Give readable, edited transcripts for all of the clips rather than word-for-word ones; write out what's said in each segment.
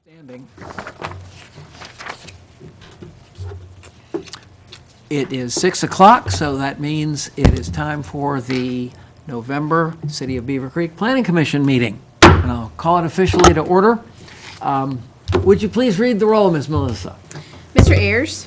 Standing. It is 6 o'clock, so that means it is time for the November City of Beavercreek Planning Commission meeting. And I'll call it officially to order. Would you please read the roll, Ms. Melissa? Mr. Ayers?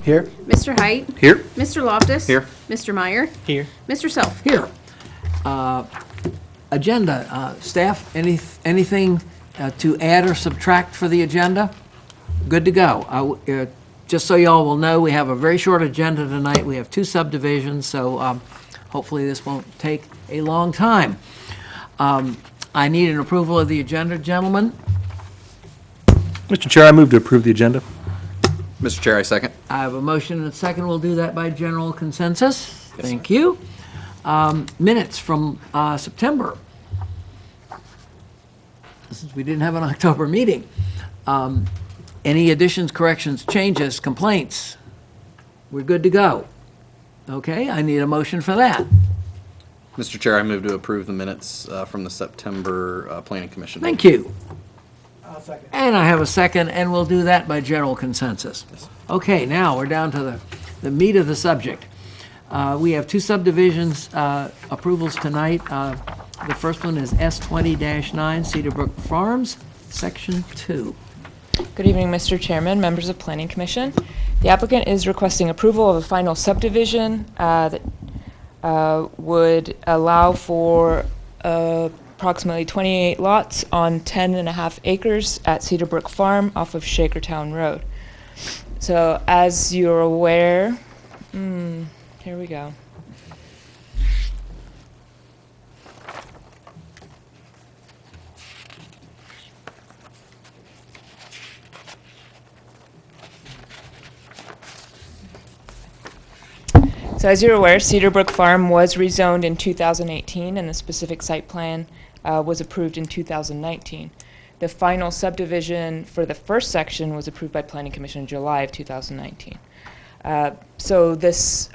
Here. Mr. Height? Here. Mr. Loftus? Here. Mr. Meyer? Here. Mr. Self? Here. Agenda, staff, anything to add or subtract for the agenda? Good to go. Just so y'all will know, we have a very short agenda tonight. We have 2 subdivisions, so hopefully this won't take a long time. I need an approval of the agenda, gentlemen. Mr. Chair, I move to approve the agenda. Mr. Chair, I second. I have a motion and a second. We'll do that by general consensus. Thank you. Minutes from September. Since we didn't have an October meeting. Any additions, corrections, changes, complaints? We're good to go. Okay, I need a motion for that. Mr. Chair, I move to approve the minutes from the September Planning Commission. Thank you. I'll second. And I have a second, and we'll do that by general consensus. Okay, now we're down to the meat of the subject. We have 2 subdivisions approvals tonight. The first one is S20-9 CedarBrook Farms, Section 2. Good evening, Mr. Chairman, members of Planning Commission. The applicant is requesting approval of a final subdivision that would allow for approximately 28 lots on 10.5 acres at CedarBrook Farm off of Shakertown Road. So as you're aware, here we go. So as you're aware, CedarBrook Farm was rezoned in 2018 and the specific site plan was approved in 2019. The final subdivision for the first section was approved by Planning Commission in July of 2019. So this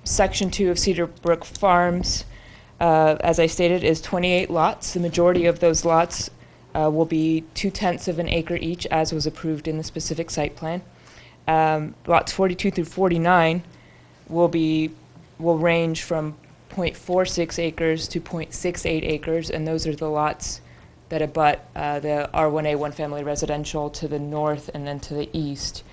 Section 2 of CedarBrook Farms, as I stated, is 28 lots. The majority of those lots will be 0.2 of an acre each, as was approved in the specific site plan. Lots 42 through 49 will range from 0.46 acres to 0.68 acres, and those are the lots that abut the R1A one-family residential to the north and then to the east.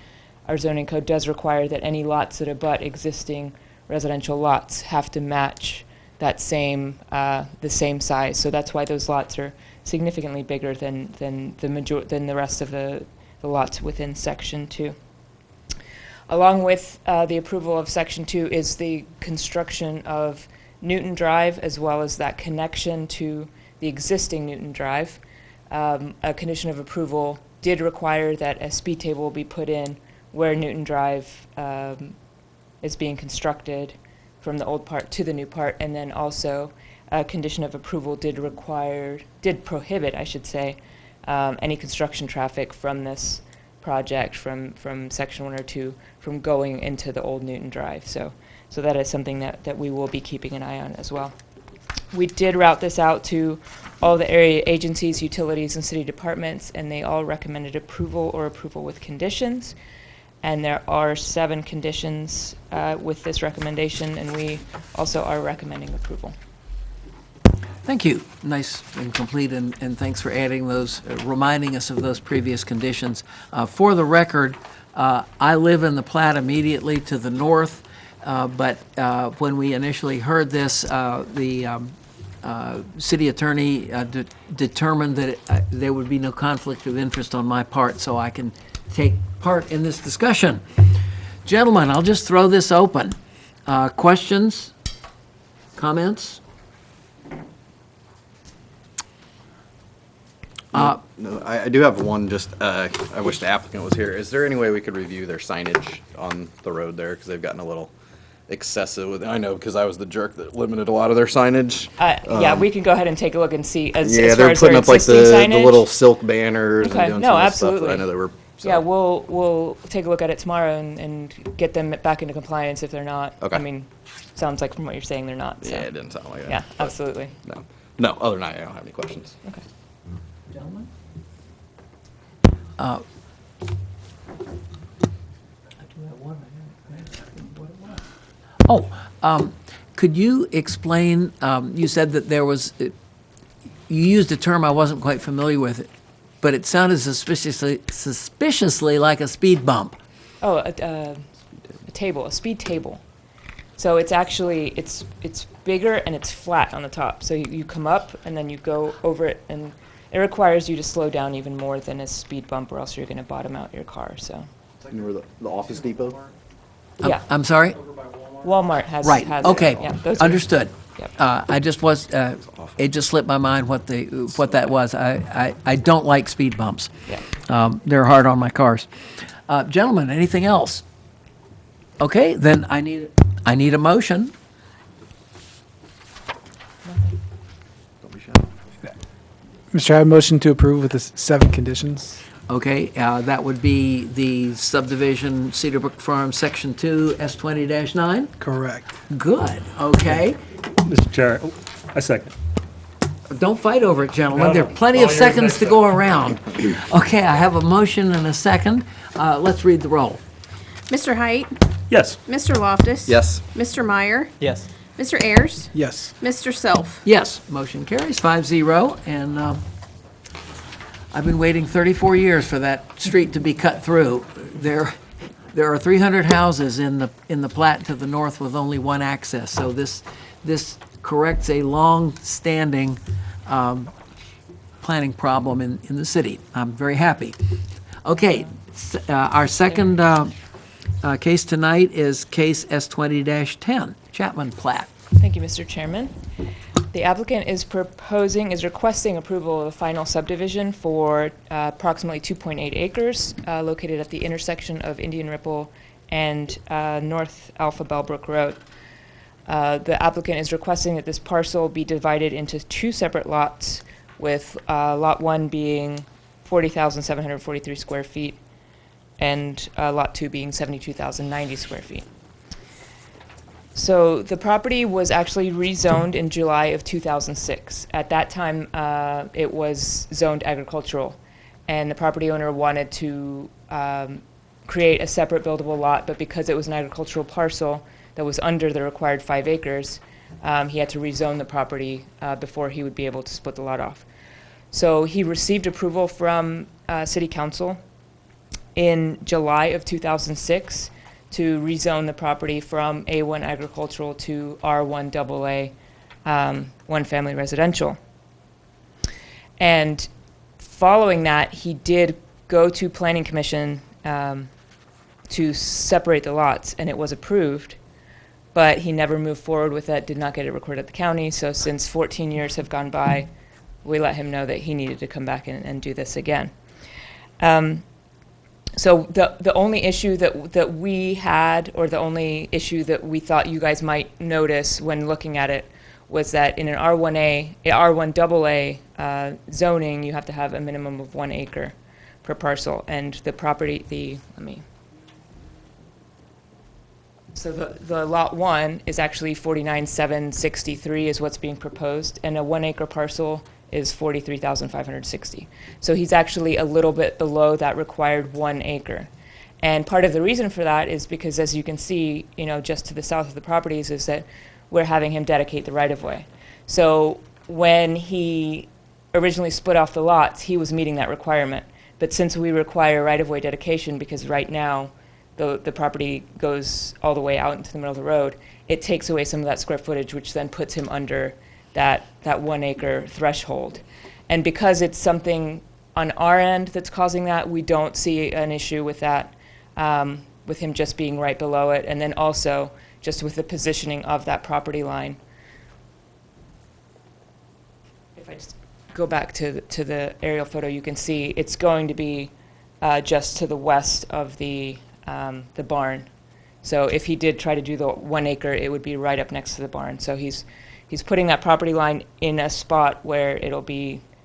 Our zoning code does require that any lots that abut existing residential lots have to match that same the same size. So that's why those lots are significantly bigger than the rest of the lots within Section 2. Along with the approval of Section 2 is the construction of Newton Drive, as well as that connection to the existing Newton Drive. A condition of approval did require that a speed table be put in where Newton Drive is being constructed from the old part to the new part, and then also a condition of approval did prohibit, I should say, any construction traffic from this project from Section 1 or 2 from going into the old Newton Drive. So that is something that we will be keeping an eye on as well. We did route this out to all the area agencies, utilities, and city departments, and they all recommended approval or approval with conditions. And there are 7 conditions with this recommendation, and we also are recommending approval. Thank you. Nice and complete, and thanks for adding those, reminding us of those previous conditions. For the record, I live in the Plat immediately to the north, but when we initially heard this, the city attorney determined that there would be no conflict of interest on my part, so I can take part in this discussion. Gentlemen, I'll just throw this open. Questions? Comments? No, I do have one. Just I wish the applicant was here. Is there any way we could review their signage on the road there, because they've gotten a little excessive with? I know, because I was the jerk that limited a lot of their signage. Yeah, we can go ahead and take a look and see as Yeah, far they're as putting their up like existing the signage. little silk banners Okay, and doing no, some of the absolutely. stuff that I know they were. So. Yeah, we'll take a look at it tomorrow and get them back into compliance if they're not. Okay. I mean, sounds like from what you're saying they're not. So. Yeah, it didn't sound like that. Yeah, but absolutely. No, other than that, I don't have any questions. Okay. Gentlemen? Could you explain, you said that there was, you used a term I wasn't quite familiar with, but it sounded suspiciously like a speed bump. Oh, a table, a speed table. So it's actually, it's bigger and it's flat on the top. So you come up and then you go over it, and it requires you to slow down even more than a speed bump, or else you're going to bottom out your car. So, You know where the Office Depot? yeah, I'm sorry? Walmart has Right, has okay, it. Yeah, those are- understood. Yep. I just was, it just slipped my mind what that was. I don't like speed bumps. Yeah. They're hard on my cars. Gentlemen, anything else? Okay, then I need a motion. Don't be shy. Mr. Chair, I motion to approve with the 7 conditions. Okay, that would be the subdivision CedarBrook Farm, Section 2, S20-9? Correct. Good, okay. Mr. Chair, I second. Don't fight over it, gentlemen. No, There no. are plenty All of yours seconds next to go around. Okay, I have a motion and a second. Let's read the roll. Mr. Height, Yes. Mr. Loftus. Yes. Mr. Meyer, Yes. Mr. Ayers, Yes. Mr. Self. Yes, motion carries 5-0, and I've been waiting 34 years for that street to be cut through. There are 300 houses in the Plat to the north with only one access, so this corrects a long-standing planning problem in the city. I'm very happy. Okay, our second case tonight is case S20-10, Chapman Plat. Thank you, Mr. Chairman. The applicant is requesting approval of the final subdivision for approximately 2.8 acres located at the intersection of Indian Ripple and North Alpha Bellbrook Road. The applicant is requesting that this parcel be divided into 2 separate lots, with Lot 1 being 40,743 square feet and Lot 2 being 72,090 square feet. So the property was actually rezoned in July of 2006. At that time, it was zoned agricultural, and the property owner wanted to create a separate buildable lot, but because it was an agricultural parcel that was under the required 5 acres, he had to rezone the property before he would be able to split the lot off. So he received approval from City Council in July of 2006 to rezone the property from A1 agricultural to R1 AA, one family residential. And following that, he did go to Planning Commission to separate the lots, and it was approved, but he never moved forward with that, did not get it recorded at the county. So since 14 years have gone by, we let him know that he needed to come back and do this again. So the only issue that we had, or the only issue that we thought you guys might notice when looking at it, was that in an R1 AA zoning, you have to have a minimum of 1 acre per parcel, and the property, so the lot 1 is actually 49,763 is what's being proposed, and a 1 acre parcel is 43,560. So he's actually a little bit below that required 1 acre. And part of the reason for that is because, as you can see, just to the south of the properties, is that we're having him dedicate the right-of-way. So when he originally split off the lots, he was meeting that requirement. But since we require right-of-way dedication, because right now the property goes all the way out into the middle of the road, it takes away some of that square footage, which then puts him under that 1 acre threshold. And because it's something on our end that's causing that, we don't see an issue with that, with him just being right below it, and then also just with the positioning of that property line. If I just go back to the aerial photo, you can see it's going to be just to the west of the barn. So if he did try to do the 1 acre, it would be right up next to the barn. So he's putting that property line in a spot where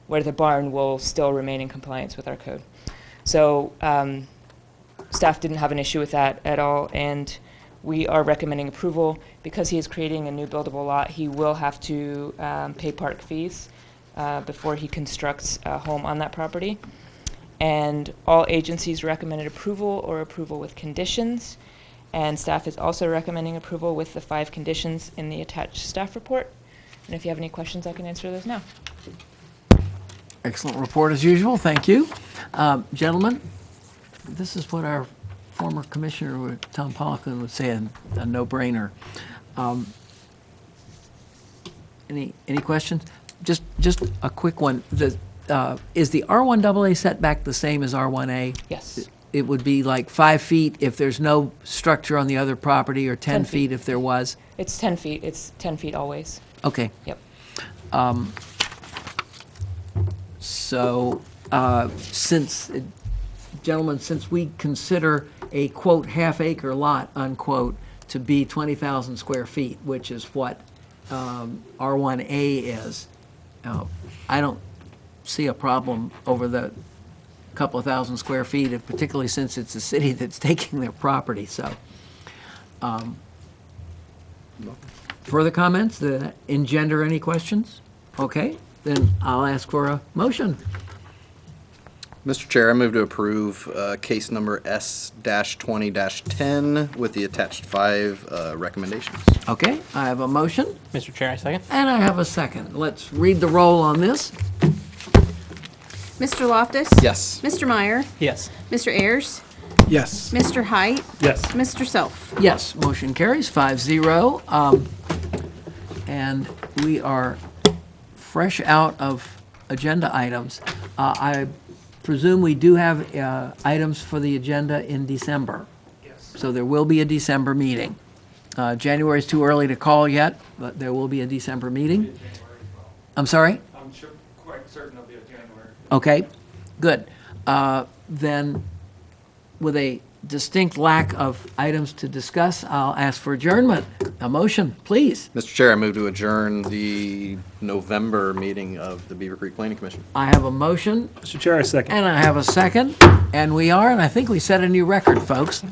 where the barn will still remain in compliance with our code. So staff didn't have an issue with that at all, and we are recommending approval. Because he is creating a new buildable lot, he will have to pay park fees before he constructs a home on that property. and all agencies recommended approval or approval with conditions. And staff is also recommending approval with the 5 conditions in the attached staff report. And if you have any questions, I can answer those now. Excellent report as usual, thank you. Gentlemen, this is what our former commissioner, Tom Poliquin, would say, a no-brainer. Any questions? Just a quick one. Is the R1AA setback the same as R1A? Yes. It would be like 5 feet if there's no structure on the other property, or 10 10 feet feet. if there was? It's 10 feet. It's 10 feet always. Okay. Yep. So, gentlemen, since we consider a, quote, half-acre lot, unquote, to be 20,000 square feet, which is what R1A is, I don't see a problem over the couple of thousand square feet, and particularly since it's a city that's taking their property, so. Further comments that engender any questions? Okay, then I'll ask for a motion. Mr. Chair, I move to approve case number S-20-10 with the attached 5 recommendations. Okay, I have a motion, Mr. Chair, I second. and I have a second. Let's read the roll on this. Mr. Loftus? Yes. Mr. Meyer? Yes. Mr. Ayers? Yes. Mr. Height? Yes. Mr. Self? Yes, motion carries 5-0. And we are fresh out of agenda items. I presume we do have items for the agenda in December. Yes. So there will be a December meeting. January is too early to call yet, but there will be a December meeting. I'm sorry? I'm sure, quite certain it'll be a January. Okay, good. Then, with a distinct lack of items to discuss, I'll ask for adjournment. A motion, please. Mr. Chair, I move to adjourn the November meeting of the Beavercreek Planning Commission. I have a motion, Mr. Chair, I second. and I have a second, and we are, and I think we set a new record, folks.